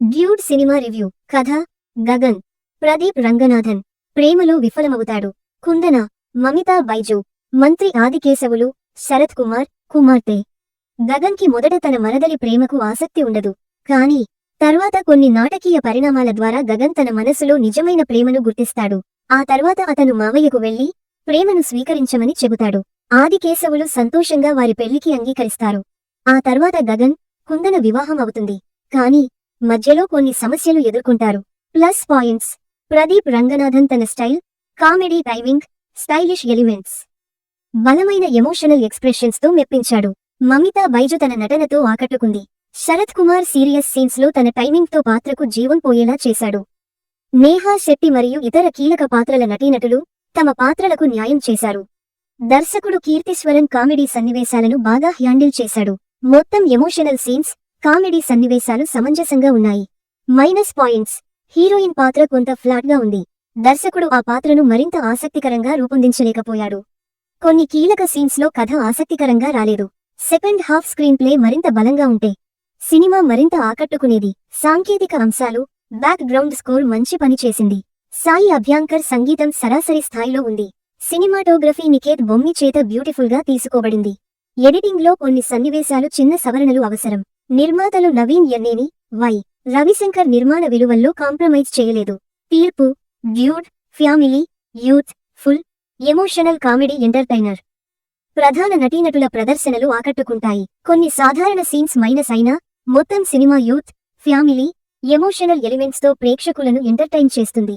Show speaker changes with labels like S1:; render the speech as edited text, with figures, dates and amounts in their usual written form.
S1: Dude cinema review. కథ: గగన్. ప్రదీప్ రంగనాథన్ ప్రేమలో విఫలమవుతాడు. కుందన, మమితా బైజు, మంత్రి ఆదికేశవులు, శరత్ కుమార్ కుమార్తె. గగన్కి మొదట తన మరదలి ప్రేమకు ఆసక్తి ఉండదు. కానీ తర్వాత కొన్ని నాటకీయ పరిణామాల ద్వారా గగన్ తన మనసులో నిజమైన ప్రేమను గుర్తిస్తాడు. ఆ తర్వాత అతను మావయ్యకు వెళ్లి ప్రేమను స్వీకరించమని చెబుతాడు. ఆదికేశవులు సంతోషంగా వారి పెళ్లికి అంగీకరిస్తారు. ఆ తర్వాత గగన్, కుందన వివాహం అవుతుంది. కానీ మధ్యలో కొన్ని సమస్యలు ఎదుర్కొంటారు. ప్లస్ పాయింట్స్: ప్రదీప్ రంగనాథన్ తన style, comedy timing, stylish elements, బలమైన ఎమోషనల్ ఎక్స్ప్రెషన్స్ తో మెప్పించాడు. మమితా బైజు తన నటనతో ఆకట్టుకుంది. శరత్ కుమార్ సీరియస్ సీన్స్ లో తన టైమింగ్ తో పాత్రకు జీవం పోయేలా చేశాడు. నేహా శెట్టి మరియు ఇతర కీలక పాత్రల నటీనటులు తమ పాత్రలకు న్యాయం చేశారు. దర్శకుడు కీర్తిశ్వరన్ కామెడీ సన్నివేశాలను బాగా హ్యాండిల్ చేశాడు. మొత్తం ఎమోషనల్ సీన్స్, కామెడీ సన్నివేశాలు సమంజసంగా ఉన్నాయి. మైనస్ పాయింట్స్: హీరోయిన్ పాత్ర కొంత ఫ్లాట్ గా ఉంది. దర్శకుడు ఆ పాత్రను మరింత ఆసక్తికరంగా రూపొందించలేకపోయాడు. కొన్ని కీలక సీన్స్ లో కథ ఆసక్తికరంగా రాలేదు. సెకండ్ హాఫ్ స్క్రీన్ ప్లే మరింత బలంగా ఉంటే సినిమా మరింత ఆకట్టుకునేది. సాంకేతిక అంశాలు, బ్యాక్ గ్రౌండ్ స్కోర్ మంచి పని చేసింది. సాయి అభ్యాంకర్ సంగీతం సరాసరి స్థాయిలో ఉంది. సినిమాటోగ్రఫీ నికేత్ బొమ్మి చేత బ్యూటిఫుల్ గా తీసుకోబడింది. ఎడిటింగ్ లో కొన్ని సన్నివేశాలు చిన్న సవరణలు అవసరం. నిర్మాతలు నవీన్ యన్నేని, వై. రవిశంకర్ నిర్మాణ విలువల్లో కాంప్రమైజ్ చేయలేదు. తీర్పు: dude, family, youth, full emotional comedy entertainer. ప్రధాన నటీనటుల ప్రదర్శనలు ఆకట్టుకుంటాయి. కొన్ని సాధారణ సీన్స్ మైనస్ అయినా మొత్తం cinema youth, family, emotional elements తో ప్రేక్షకులను ఎంటర్టైన్ చేస్తుంది.